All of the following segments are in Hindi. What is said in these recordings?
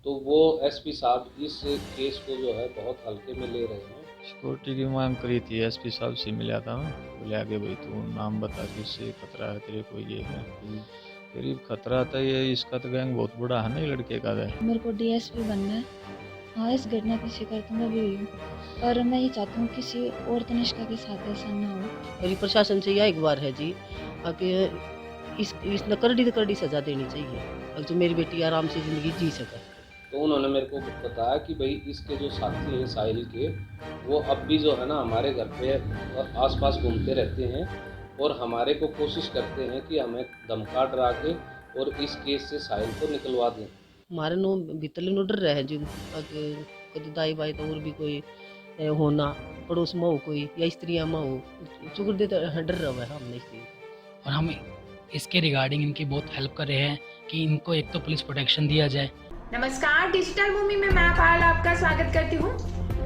तो वो एसपी साहब इस केस को जो है बहुत हल्के में ले रहे हैं। सिक्योरिटी की मांग करी थी, एसपी साहब से मिला था मैं। बोले आगे भाई तू नाम बता किससे खतरा है तेरे को, ये है करीब खतरा था। ये इसका तो गैंग बहुत बड़ा है ना, ये लड़के का है। मेरे को डीएसपी बनना है। हाँ, इस घटना की शिकार तो मैं भी हुई हूँ, पर मैं ये चाहती हूँ किसी और तनिष्का के साथ ऐसा ना हो। मेरी प्रशासन से यह एक बार है जी, कि इस कड़ी से कड़ी सजा देनी चाहिए, अब जो मेरी बेटी आराम से ज़िंदगी जी सके। तो उन्होंने मेरे को बताया कि भाई इसके जो साथी हैं साहिल के, वो अब भी जो है ना हमारे घर पे आसपास घूमते रहते हैं और हमारे को कोशिश करते हैं कि हमें धमका डरा के और इस केस से साहिल को निकलवा दें। हमारे नो भीतरले नो डर रहे जी, कभी दाई बाई तो और भी कोई होना पड़ोस में हो कोई या स्त्रियाँ में हो चुकर दे तो डर रहा है हमने इसलिए। और हम इसके रिगार्डिंग इनकी बहुत हेल्प कर रहे हैं कि इनको एक तो पुलिस प्रोटेक्शन दिया जाए। नमस्कार, डिजिटल मूवी में मैं पायल आपका स्वागत करती हूँ।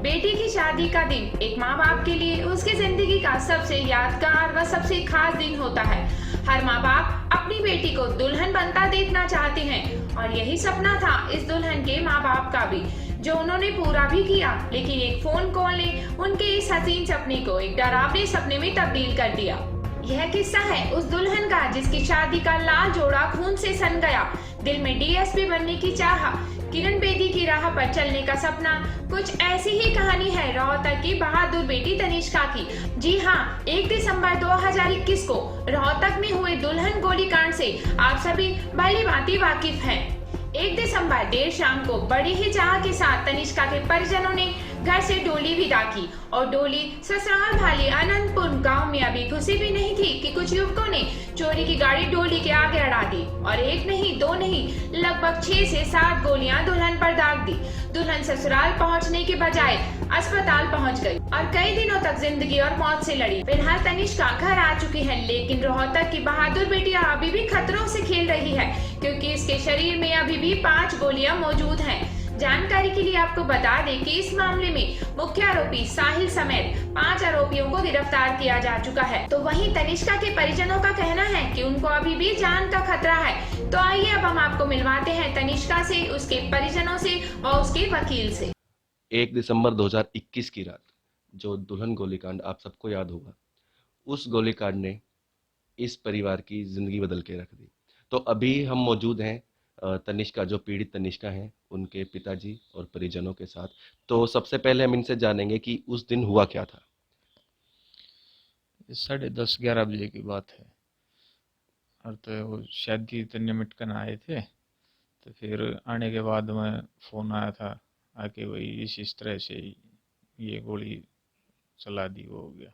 बेटी की शादी का दिन एक माँ बाप के लिए उसकी जिंदगी का सबसे यादगार व सबसे खास दिन होता है। हर माँ बाप अपनी बेटी को दुल्हन बनता देखना चाहते हैं और यही सपना था इस दुल्हन के माँ बाप का भी, जो उन्होंने पूरा भी किया। लेकिन एक फोन कॉल ने उनके इस हसीन सपने को एक डरावने सपने में तब्दील कर दिया। यह किस्सा है उस दुल्हन का जिसकी शादी का लाल जोड़ा खून से सन गया। दिल में डीएसपी बनने की चाह, किरण बेदी की राह पर चलने का सपना। कुछ ऐसी ही कहानी है रोहतक की बहादुर बेटी तनिष्का की। जी हाँ, 1 दिसंबर 2021 को रोहतक में हुए दुल्हन गोलीकांड से आप सभी भली भांति वाकिफ हैं। 1 दिसंबर देर शाम को बड़ी ही चाह के साथ तनिष्का के परिजनों ने घर से डोली विदा की और डोली ससुराल भाली अनंतपुर गांव में अभी घुसी भी नहीं थी कि कुछ युवकों ने चोरी की गाड़ी डोली के आगे अड़ा दी और एक नहीं दो नहीं लगभग 6 से 7 गोलियां दुल्हन पर दाग दी। दुल्हन ससुराल पहुंचने के बजाय अस्पताल पहुंच गई और कई दिनों तक जिंदगी और मौत से लड़ी। फिलहाल तनिष्का घर आ चुकी है, लेकिन रोहतक की बहादुर बेटियां अभी भी खतरों से खेल रही है, क्योंकि इसके शरीर में अभी भी 5 गोलियां मौजूद हैं। जानकारी के लिए आपको बता दें कि इस मामले में मुख्य आरोपी साहिल समेत 5 आरोपियों को गिरफ्तार किया जा चुका है। तो वहीं तनिष्का के परिजनों का कहना है कि उनको अभी भी जान का खतरा है। तो आइए अब हम आपको मिलवाते हैं तनिष्का से, उसके परिजनों से और उसके वकील से। 1 दिसंबर 2021 की रात जो दुल्हन गोलीकांड आप सबको याद होगा, उस गोलीकांड ने इस परिवार की ज़िंदगी बदल के रख दी। तो अभी हम मौजूद हैं तनिष्का, जो पीड़ित तनिष्का हैं, उनके पिताजी और परिजनों के साथ। तो सबसे पहले हम इनसे जानेंगे कि उस दिन हुआ क्या था। 10:30-11 बजे की बात है। और तो वो शादी तो निमटकर आए थे, तो फिर आने के बाद में फ़ोन आया था आके वही इस तरह से ये गोली चला दी, वो हो गया।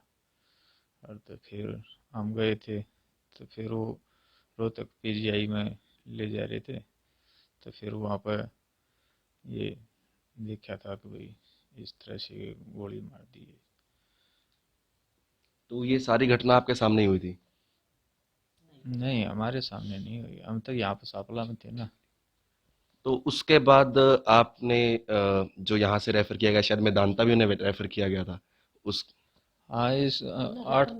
और तो फिर हम गए थे, तो फिर वो रोहतक पीजीआई में ले जा रहे थे, तो फिर वहाँ पर ये देखा था कि भाई इस तरह से गोली मार दी है। तो ये सारी घटना आपके सामने ही हुई थी? नहीं, हमारे सामने नहीं हुई, हम तो यहाँ पर सापला में थे ना। तो उसके बाद आपने जो यहाँ से रेफर किया गया, शायद मेदांता भी उन्हें रेफर किया गया था उस। हाँ, इस 8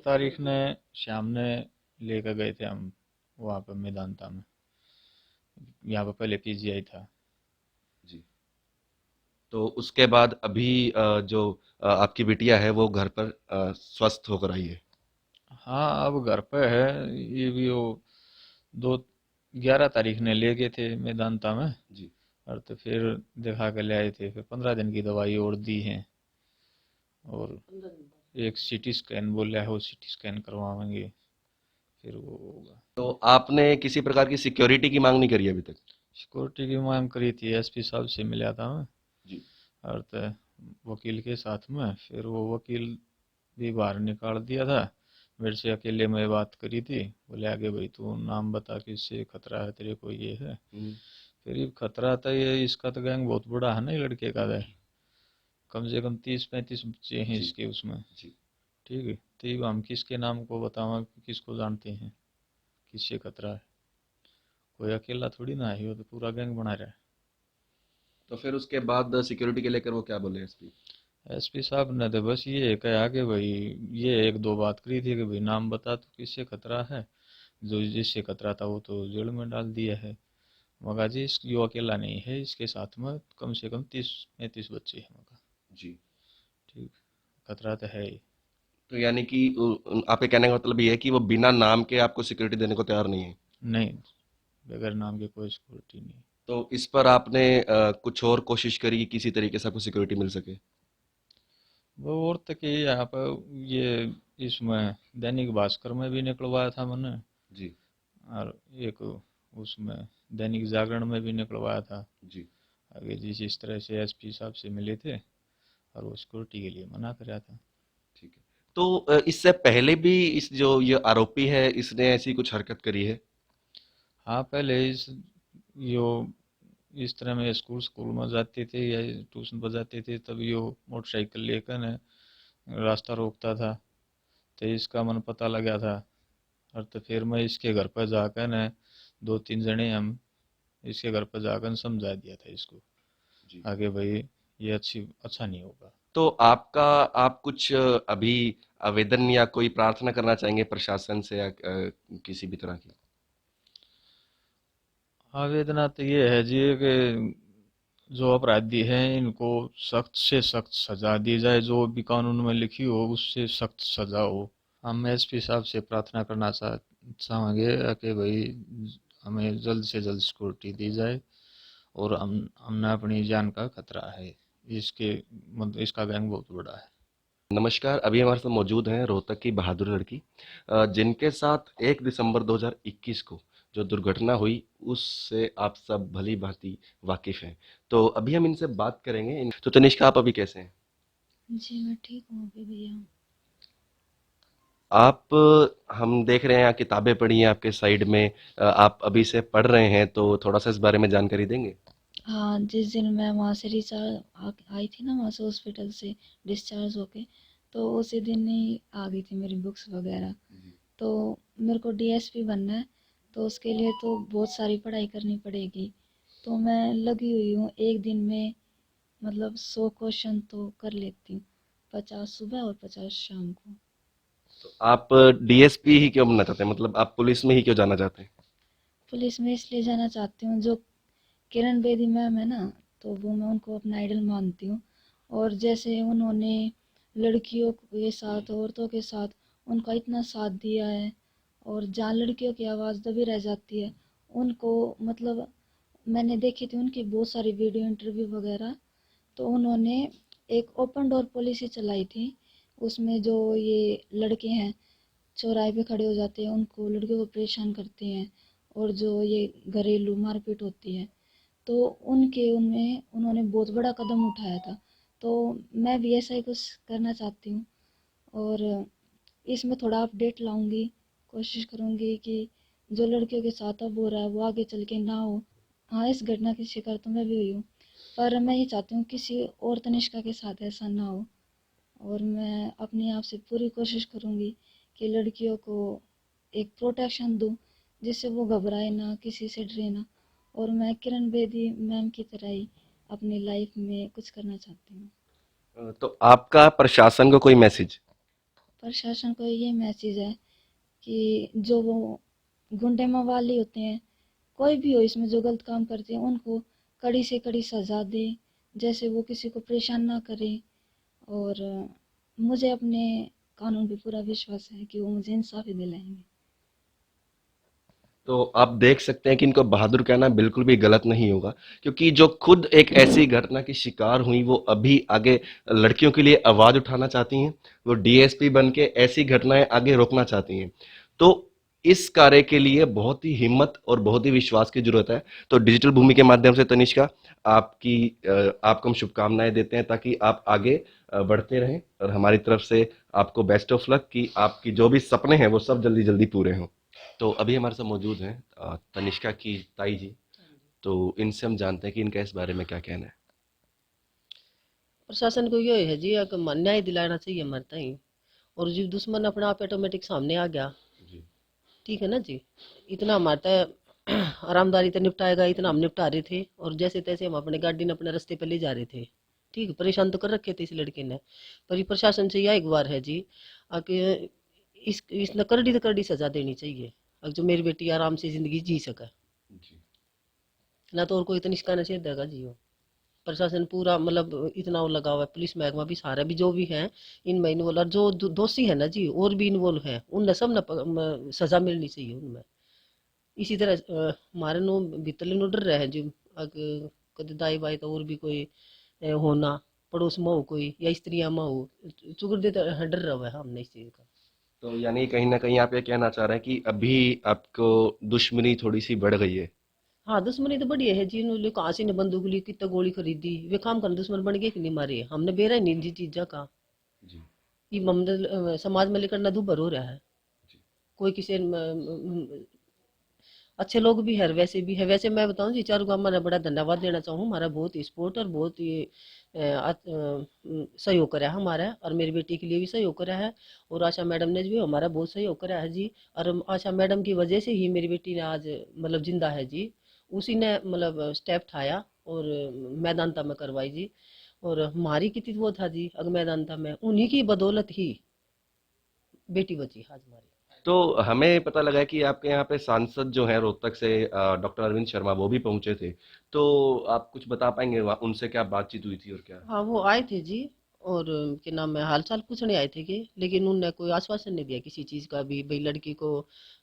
तारीख ने शाम ने लेकर गए थे हम वहाँ पर मेदांता में। यहाँ पर पहले पीजीआई था जी। तो उसके बाद अभी जो आपकी बिटिया है वो घर पर स्वस्थ होकर आई है? हाँ, अब घर पे है। ये भी वो 11 तारीख ने ले गए थे मेदांता में, जी। और तो फिर दिखा के ले आए थे। फिर 15 दिन की दवाई और दी है, और एक सीटी स्कैन बोला है, वो सीटी स्कैन करवाएंगे फिर वो होगा। तो आपने किसी प्रकार की सिक्योरिटी की मांग नहीं करी अभी तक? सिक्योरिटी की मांग करी थी, एसपी साहब से मिला था मैं। जी। और तो वकील के साथ में, फिर वो वकील भी बाहर निकाल दिया था। मेरे से अकेले में बात करी थी, बोले आगे भाई तू नाम बता किससे खतरा है तेरे को, ये है। फिर ये खतरा था, ये इसका तो गैंग बहुत बड़ा है ना, ये लड़के का है। कम से कम 30-35 बच्चे हैं इसके उसमें। जी। ठीक है, तो ये हम किसके नाम को बतावा, किसको जानते हैं, किससे खतरा है। कोई अकेला थोड़ी ना है, वो तो पूरा गैंग बना रहा है। तो फिर उसके बाद सिक्योरिटी के लेकर वो क्या बोले एसपी? एसपी साहब ने तो बस ये कहा कि भाई ये 1-2 बात करी थी कि भाई नाम बता तो किससे खतरा है। जो जिससे खतरा था वो तो जेल में डाल दिया है, मगा जी यो अकेला नहीं है, इसके साथ में कम से कम 30-35 बच्चे हैं मगा। जी। ठीक, खतरा तो है ही। तो यानी कि आपके कहने का मतलब ये है कि वो बिना नाम के आपको सिक्योरिटी देने को तैयार नहीं है। नहीं, बगैर नाम के कोई सिक्योरिटी नहीं। तो इस पर आपने कुछ और कोशिश करी कि किसी तरीके से आपको सिक्योरिटी मिल सके? वो और तक यहाँ पर ये इसमें दैनिक भास्कर में भी निकलवाया था मैंने, जी। और एक उसमें दैनिक जागरण में भी निकलवाया था। जी। आगे जिस तरह से एसपी साहब से मिले थे और वो सिक्योरिटी के लिए मना कराया था। ठीक है। तो इससे पहले भी इस जो ये आरोपी है इसने ऐसी कुछ हरकत करी है? हाँ, पहले यो इस तरह में स्कूल में जाते थे या ट्यूशन पर जाते थे, तब यो मोटरसाइकिल लेकर न रास्ता रोकता था, तो इसका मन पता लगा था। और तो फिर मैं इसके घर पर जाकर न 2-3 जने हम इसके घर पर जाकर न समझा दिया था इसको जी। आगे भाई ये अच्छा नहीं होगा। तो आप कुछ अभी आवेदन या कोई प्रार्थना करना चाहेंगे प्रशासन से या किसी भी तरह की? आवेदना तो ये है जी कि जो अपराधी हैं इनको सख्त से सख्त सजा दी जाए, जो भी कानून में लिखी हो उससे सख्त सजा हो। हम एसपी साहब से प्रार्थना करना चाहेंगे कि भाई हमें जल्द से जल्द सिक्योरिटी दी जाए, और हमने अपनी जान का खतरा है, इसके मतलब इसका गैंग बहुत बड़ा है। नमस्कार, अभी हमारे साथ मौजूद हैं रोहतक की बहादुर लड़की, जिनके साथ 1 दिसंबर 2021 को जो दुर्घटना हुई उससे आप सब भली भांति वाकिफ हैं। तो अभी हम इनसे बात करेंगे। तो तनिष्का, आप अभी कैसे हैं? जी मैं ठीक हूँ अभी भैया। आप हम देख रहे हैं यहाँ किताबें पड़ी हैं आपके साइड में, आप अभी से पढ़ रहे हैं, तो थोड़ा सा इस बारे में जानकारी देंगे? हाँ, जिस दिन मैं वहाँ से आई थी ना, वहाँ से हॉस्पिटल से डिस्चार्ज होके, तो उसी दिन ही आ गई थी मेरी बुक्स वगैरह। तो मेरे को डीएसपी बनना है, तो उसके लिए तो बहुत सारी पढ़ाई करनी पड़ेगी। तो मैं लगी हुई हूँ, एक दिन में मतलब 100 क्वेश्चन तो कर लेती हूँ, 50 सुबह और 50 शाम को। तो आप डीएसपी ही क्यों बनना चाहते हैं, मतलब आप पुलिस में ही क्यों जाना चाहते हैं? पुलिस में इसलिए जाना चाहती हूँ, जो किरण बेदी मैम है ना, तो वो मैं उनको अपना आइडल मानती हूँ। और जैसे उन्होंने लड़कियों के साथ, औरतों के साथ उनका इतना साथ दिया है, और जहाँ लड़कियों की आवाज़ दबी रह जाती है उनको, मतलब मैंने देखी थी उनकी बहुत सारी वीडियो इंटरव्यू वगैरह। तो उन्होंने एक ओपन डोर पॉलिसी चलाई थी, उसमें जो ये लड़के हैं चौराहे पे खड़े हो जाते हैं, उनको लड़कियों को परेशान करते हैं, और जो ये घरेलू मारपीट होती है, तो उनमें उन्होंने बहुत बड़ा कदम उठाया था। तो मैं भी ऐसा ही कुछ करना चाहती हूँ, और इसमें थोड़ा अपडेट लाऊंगी, कोशिश करूंगी कि जो लड़कियों के साथ अब हो रहा है वो आगे चल के ना हो। हाँ, इस घटना की शिकार तो मैं भी हुई हूँ, पर मैं ये चाहती हूँ किसी और तनिष्का के साथ ऐसा ना हो। और मैं अपने आप से पूरी कोशिश करूँगी कि लड़कियों को एक प्रोटेक्शन दूँ, जिससे वो घबराए ना, किसी से डरे ना। और मैं किरण बेदी मैम की तरह ही अपनी लाइफ में कुछ करना चाहती हूँ। तो आपका प्रशासन को कोई मैसेज? प्रशासन को ये मैसेज है कि जो वो गुंडे मवाली होते हैं, कोई भी हो इसमें जो गलत काम करते हैं, उनको कड़ी से कड़ी सज़ा दे, जैसे वो किसी को परेशान ना करे। और मुझे अपने कानून पे पूरा विश्वास है कि वो मुझे इंसाफ़ दिलाएंगे। तो आप देख सकते हैं कि इनको बहादुर कहना बिल्कुल भी गलत नहीं होगा, क्योंकि जो खुद एक ऐसी घटना की शिकार हुई वो अभी आगे लड़कियों के लिए आवाज उठाना चाहती हैं, वो डीएसपी बन के ऐसी घटनाएं आगे रोकना चाहती हैं। तो इस कार्य के लिए बहुत ही हिम्मत और बहुत ही विश्वास की जरूरत है। तो डिजिटल भूमि के माध्यम से तनिष्का, आपको हम शुभकामनाएं देते हैं ताकि आप आगे बढ़ते रहें, और हमारी तरफ से आपको बेस्ट ऑफ लक कि आपकी जो भी सपने हैं वो सब जल्दी जल्दी पूरे हों। तो अभी हमारे साथ मौजूद हैं तनिष्का की ताई जी। तो इनसे हम जानते हैं कि इनका इस बारे में क्या कहना है। प्रशासन को ये है जी कि न्याय दिलाना चाहिए मरता ही। और जो दुश्मन अपना आप ऑटोमेटिक सामने आ गया, जी। ठीक है ना जी। इतना हमारा आरामदारी तो निपटाएगा, इतना हम निपटा रहे थे, और जैसे तैसे हम अपने गाड़ी ने अपने रास्ते पे ले जा रहे थे। ठीक है, परेशान तो कर रखे थे इस लड़के ने, पर ये प्रशासन से यह एक बार है जी कि इसने करड़ी तो करड़ी सजा देनी चाहिए, अब जो मेरी बेटी आराम से जिंदगी जी सके। जी। ना तो और कोई तनिष्का न देगा जी। वो प्रशासन पूरा मतलब इतना वो लगा हुआ है, पुलिस महकमा भी सारा भी जो भी है इनमें इन्वॉल्व, और जो दोषी है ना जी और भी इन्वॉल्व है उनने सब ना सजा मिलनी चाहिए उनमें। इसी तरह हमारे नो भीतर नो डर रहे हैं जी, अगर कभी दाई बाई तो और भी कोई होना पड़ोस में हो कोई या स्त्रियां में हो, चुकर देता डर रहा है हमने इस चीज का। तो यानी कहीं ना कहीं आप ये कहना चाह रहे हैं कि अभी आपको दुश्मनी थोड़ी सी बढ़ गई है। हाँ दुश्मनी तो बढ़िया है जी, इन्होंने कहाँ से ने बंदूक ली, कितना गोली खरीदी, वे काम कर दुश्मन बन गए कि नहीं मारे, हमने बेरा ही नहीं जी चीजा का। जी ये समाज में लेकर ना दुभर हो रहा है, जी कोई किसी अच्छे लोग भी है वैसे भी है। वैसे मैं बताऊं जी चारू गांव में बड़ा धन्यवाद देना चाहूँ, हमारा बहुत ही सपोर्ट और बहुत ही सहयोग करा है हमारा, और मेरी बेटी के लिए भी सहयोग करा है, और आशा मैडम ने भी हमारा बहुत सहयोग करा है जी। और आशा मैडम की वजह से ही मेरी बेटी ने आज मतलब जिंदा है जी, उसी ने मतलब स्टेप उठाया और मैदानता में करवाई जी। और हमारी कितनी वो था जी अगर मैदानता में, उन्हीं की बदौलत ही बेटी बची आज हमारी। तो हमें पता लगा है कि आपके यहाँ पे सांसद जो हैं रोहतक से डॉक्टर अरविंद शर्मा वो भी पहुंचे थे, तो आप कुछ बता पाएंगे उनसे क्या बातचीत हुई थी और क्या? हाँ वो आए थे जी, और क्या नाम है हाल चाल पूछने आए थे कि, लेकिन उनने कोई आश्वासन नहीं दिया किसी चीज़ का भी, भाई लड़की को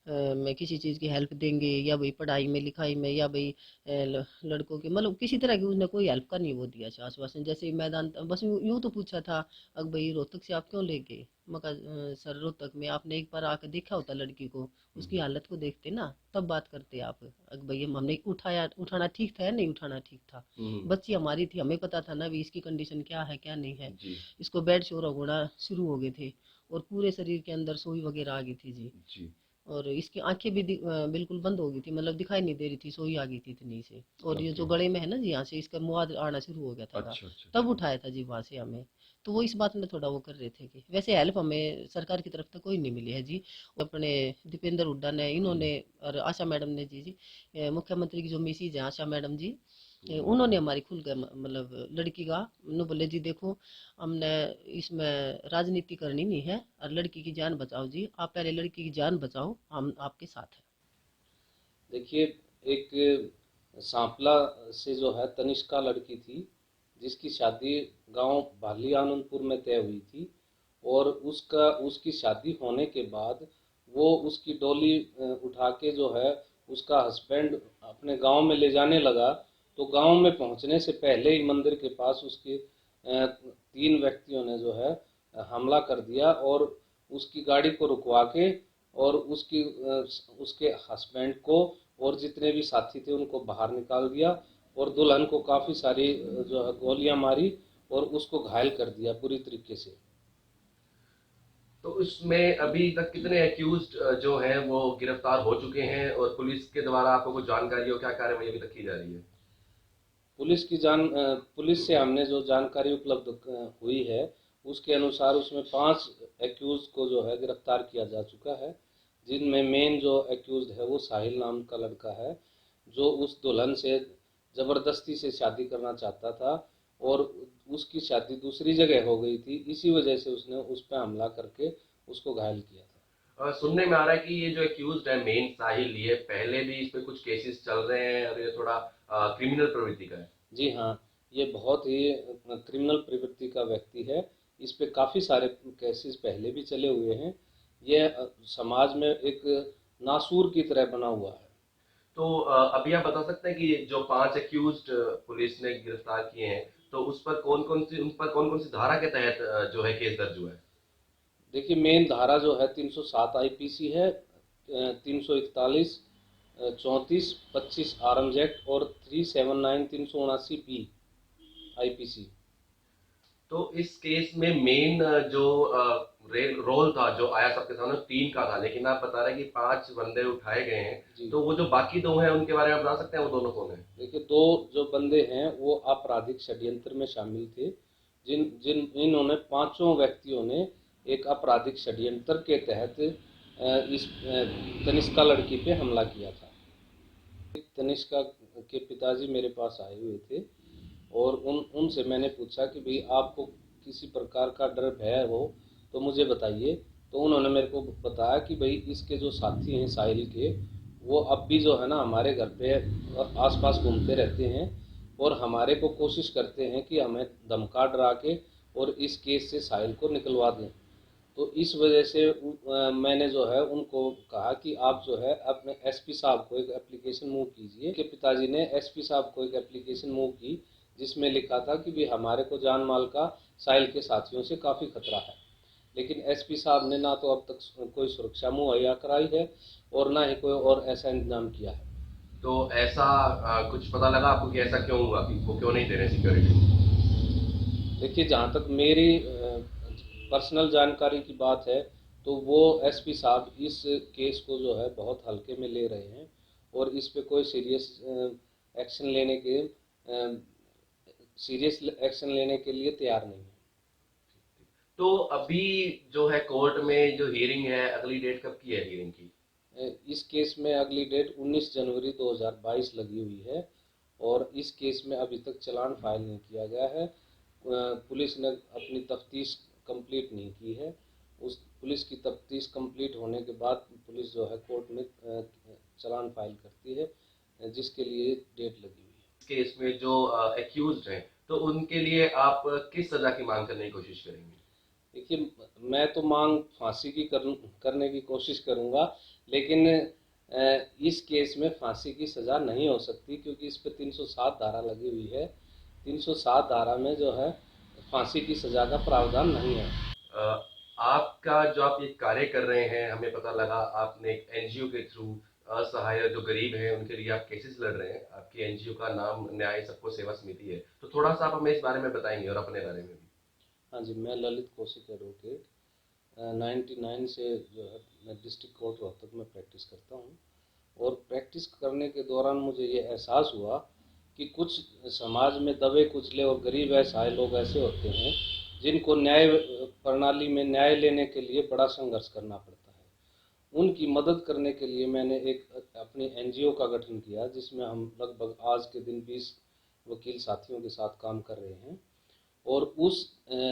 मैं किसी चीज़ की हेल्प देंगे या भाई पढ़ाई में लिखाई में, या भाई लड़कों के मतलब किसी तरह की उसने कोई हेल्प का नहीं वो दिया था आश्वासन। जैसे ही मैदान बस यूं तो पूछा था अगर भाई रोहतक से आप क्यों ले गए, मगर सर रोहतक में आपने एक बार आकर देखा होता लड़की को, उसकी हालत को देखते ना तब बात करते आप, अगर भाई हमने उठाना ठीक था या नहीं उठाना ठीक था, बच्ची हमारी थी, हमें पता था ना भी इसकी कंडीशन क्या है क्या नहीं है। जी इसको बेड शोर होना शुरू हो गए थे और पूरे शरीर के अंदर सोई वगैरह आ गई थी जी, जी और इसकी आंखें भी बिल्कुल बंद हो गई थी, मतलब दिखाई नहीं दे रही थी, सोई आ गई थी इतनी से, और ये जो ओके। गले में है ना जी यहाँ से इसका मुआद आना शुरू हो गया था, अच्छा अच्छा तब उठाया था जी वहाँ से हमें। तो वो इस बात में थोड़ा वो कर रहे थे कि वैसे हेल्प हमें सरकार की तरफ से कोई नहीं मिली है जी। अपने दीपेंद्र हुड्डा ने इन्होंने और आशा मैडम ने जी मुख्यमंत्री की जो मिसेज है आशा मैडम जी, उन्होंने हमारी खुल कर मतलब लड़की का उन्होंने बोले जी देखो हमने इसमें राजनीति करनी नहीं है और लड़की की जान बचाओ जी, आप पहले लड़की की जान बचाओ, हम आपके साथ हैं। देखिए, एक सांपला से जो है तनिष्का लड़की थी जिसकी शादी गांव भाली आनंदपुर में तय हुई थी, और उसकी शादी होने के बाद वो उसकी डोली उठा के जो है उसका हस्बैंड अपने गांव में ले जाने लगा, तो गांव में पहुंचने से पहले ही मंदिर के पास उसके 3 व्यक्तियों ने जो है हमला कर दिया और उसकी गाड़ी को रुकवा के और उसके हस्बैंड को और जितने भी साथी थे उनको बाहर निकाल दिया, और दुल्हन को काफ़ी सारी जो है गोलियां मारी और उसको घायल कर दिया पूरी तरीके से। तो इसमें अभी तक कितने एक्यूज्ड जो हैं वो गिरफ्तार हो चुके हैं और पुलिस के द्वारा आपको कुछ जानकारी हो, क्या कार्रवाई अभी तक की जा रही है? पुलिस से हमने जो जानकारी उपलब्ध हुई है उसके अनुसार उसमें 5 एक्यूज को जो है गिरफ्तार किया जा चुका है, जिनमें मेन जो एक्यूज है वो साहिल नाम का लड़का है जो उस दुल्हन से ज़बरदस्ती से शादी करना चाहता था और उसकी शादी दूसरी जगह हो गई थी, इसी वजह से उसने उस पर हमला करके उसको घायल किया था। सुनने में आ रहा है कि ये जो एक्यूज्ड है मेन साहिल, ये पहले भी इस पे कुछ केसेस चल रहे हैं और ये थोड़ा क्रिमिनल प्रवृत्ति का है। जी हाँ, ये बहुत ही क्रिमिनल प्रवृत्ति का व्यक्ति है, इस पे काफ़ी सारे केसेस पहले भी चले हुए हैं, ये समाज में एक नासूर की तरह बना हुआ है। तो अभी आप बता सकते हैं कि जो 5 एक्यूज्ड पुलिस ने गिरफ्तार किए हैं तो उन पर कौन कौन सी धारा के तहत जो है केस दर्ज हुआ है? देखिए, मेन धारा जो है 307 आईपीसी है, 341, 34, 25 आर्म्स एक्ट और 379 379 पी आईपीसी। तो इस केस में मेन जो रोल था जो आया सबके सामने 3 का था, लेकिन आप बता रहे हैं कि 5 बंदे उठाए गए हैं, तो वो जो बाकी 2 हैं उनके बारे में बता सकते हैं वो दोनों कौन है? देखिए, 2 जो बंदे हैं वो आपराधिक षड्यंत्र में शामिल थे, इन्होंने 5 व्यक्तियों ने एक आपराधिक षड्यंत्र के तहत इस तनिष्का लड़की पे हमला किया था। तनिष्का के पिताजी मेरे पास आए हुए थे और उनसे मैंने पूछा कि भाई आपको किसी प्रकार का डर भय हो तो मुझे बताइए, तो उन्होंने मेरे को बताया कि भाई इसके जो साथी हैं साहिल के, वो अब भी जो है ना हमारे घर पे और आसपास घूमते रहते हैं और हमारे को कोशिश करते हैं कि हमें धमका डरा के और इस केस से साहिल को निकलवा दें। तो इस वजह से मैंने जो है उनको कहा कि आप जो है अपने एसपी साहब को एक एप्लीकेशन मूव कीजिए। कि पिताजी ने एसपी साहब को एक एप्लीकेशन मूव की जिसमें लिखा था कि भी हमारे को जान माल का साहिल के साथियों से काफ़ी खतरा है। लेकिन एसपी साहब ने ना तो अब तक कोई सुरक्षा मुहैया कराई है और ना ही कोई और ऐसा इंतजाम किया है। तो ऐसा कुछ पता लगा आपको कि ऐसा क्यों हुआ, कि वो क्यों नहीं दे रहे सिक्योरिटी? देखिए, जहाँ तक मेरी पर्सनल जानकारी की बात है तो वो एसपी साहब इस केस को जो है बहुत हल्के में ले रहे हैं और इस पे कोई सीरियस एक्शन लेने के लिए तैयार नहीं है। तो अभी जो है कोर्ट में जो हियरिंग है, अगली डेट कब की है हियरिंग की? इस केस में अगली डेट 19 जनवरी 2022 लगी हुई है और इस केस में अभी तक चालान फाइल नहीं किया गया है। पुलिस ने अपनी तफ्तीश कंप्लीट नहीं की है। उस पुलिस की तफ्तीश कंप्लीट होने के बाद पुलिस जो है कोर्ट में चालान फाइल करती है, जिसके लिए डेट लगी हुई है। इस केस में जो एक्यूज्ड हैं तो उनके लिए आप किस सजा की मांग करने की कोशिश करेंगे? देखिए, मैं तो मांग फांसी की करने की कोशिश करूंगा, लेकिन इस केस में फांसी की सज़ा नहीं हो सकती क्योंकि इस पे 307 धारा लगी हुई है। 307 धारा में जो है फांसी की सज़ा का प्रावधान नहीं है। आपका जो आप ये कार्य कर रहे हैं, हमें पता लगा आपने एक एनजीओ के थ्रू असहाय जो गरीब हैं उनके लिए आप केसेस लड़ रहे हैं। आपकी एनजीओ का नाम न्याय सबको सेवा समिति है, तो थोड़ा सा आप हमें इस बारे में बताएंगे और अपने बारे में भी। हाँ जी, मैं ललित कौशिक एडवोकेट 99 से जो है मैं डिस्ट्रिक्ट कोर्ट रोहतक में प्रैक्टिस करता हूँ और प्रैक्टिस करने के दौरान मुझे ये एहसास हुआ कि कुछ समाज में दबे कुचले और गरीब असहाय लोग ऐसे होते हैं जिनको न्याय प्रणाली में न्याय लेने के लिए बड़ा संघर्ष करना पड़ता है। उनकी मदद करने के लिए मैंने एक अपनी एनजीओ का गठन किया जिसमें हम लगभग आज के दिन 20 वकील साथियों के साथ काम कर रहे हैं और उस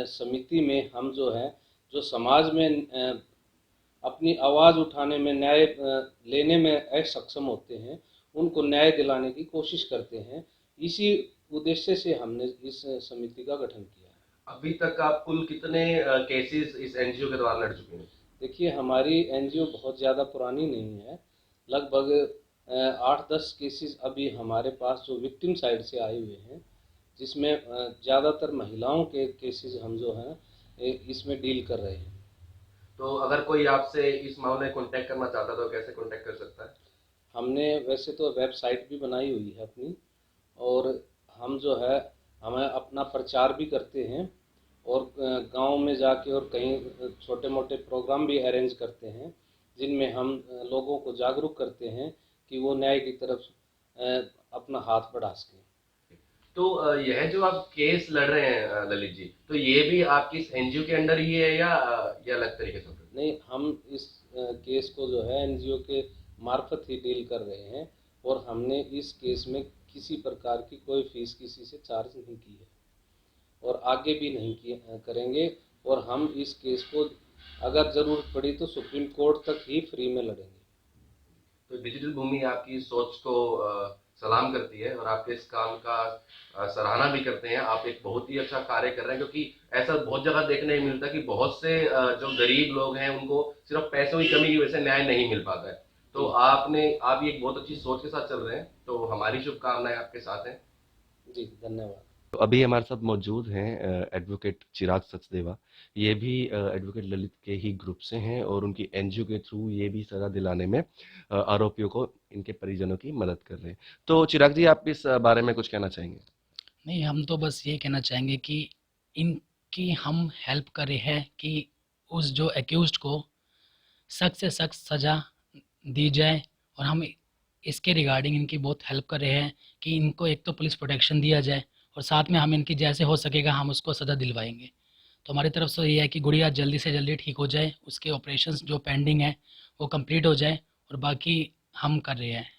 समिति में हम जो है जो समाज में अपनी आवाज़ उठाने में न्याय लेने में असक्षम होते हैं उनको न्याय दिलाने की कोशिश करते हैं। इसी उद्देश्य से हमने इस समिति का गठन किया है। अभी तक आप कुल कितने केसेस इस एनजीओ के द्वारा लड़ चुके हैं? देखिए, हमारी एनजीओ बहुत ज़्यादा पुरानी नहीं है। लगभग 8-10 केसेस अभी हमारे पास जो विक्टिम साइड से आए हुए हैं, जिसमें ज़्यादातर महिलाओं के केसेस हम जो हैं इसमें डील कर रहे हैं। तो अगर कोई आपसे इस मामले में कांटेक्ट करना चाहता है तो कैसे कांटेक्ट कर सकता है? हमने वैसे तो वेबसाइट भी बनाई हुई है अपनी और हम जो है हमें अपना प्रचार भी करते हैं और गांव में जाके और कहीं छोटे मोटे प्रोग्राम भी अरेंज करते हैं जिनमें हम लोगों को जागरूक करते हैं कि वो न्याय की तरफ अपना हाथ बढ़ा सकें। तो यह जो आप केस लड़ रहे हैं ललित जी, तो ये भी आपकी इस एनजीओ के अंडर ही है या अलग तरीके से? नहीं, हम इस केस को जो है एनजीओ के मार्फत ही डील कर रहे हैं और हमने इस केस में किसी प्रकार की कोई फीस किसी से चार्ज नहीं की है और आगे भी नहीं करेंगे और हम इस केस को अगर ज़रूरत पड़ी तो सुप्रीम कोर्ट तक ही फ्री में लड़ेंगे। तो डिजिटल भूमि आपकी सोच को सलाम करती है और आपके इस काम का सराहना भी करते हैं। आप एक बहुत ही अच्छा कार्य कर रहे हैं क्योंकि ऐसा बहुत जगह देखने नहीं मिलता कि बहुत से जो गरीब लोग हैं उनको सिर्फ पैसों की कमी की वजह से न्याय नहीं मिल पाता है। तो आप ये एक बहुत अच्छी सोच के साथ चल रहे हैं, तो हमारी शुभकामनाएं आपके साथ हैं। जी, धन्यवाद। तो अभी हमारे साथ मौजूद हैं एडवोकेट चिराग सचदेवा। ये भी एडवोकेट ललित के ही ग्रुप से हैं और उनकी एनजीओ के थ्रू ये भी सजा दिलाने में आरोपियों को इनके परिजनों की मदद कर रहे हैं। तो चिराग जी, आप इस बारे में कुछ कहना चाहेंगे? नहीं, हम तो बस ये कहना चाहेंगे कि इनकी हम हेल्प कर रहे हैं कि उस जो एक्यूज्ड को सख्त से सख्त सज़ा दी जाए और हम इसके रिगार्डिंग इनकी बहुत हेल्प कर रहे हैं कि इनको एक तो पुलिस प्रोटेक्शन दिया जाए और साथ में हम इनकी जैसे हो सकेगा हम उसको सज़ा दिलवाएंगे। तो हमारी तरफ से ये है कि गुड़िया जल्दी से जल्दी ठीक हो जाए, उसके ऑपरेशंस जो पेंडिंग है वो कंप्लीट हो जाए और बाकी हम कर रहे हैं।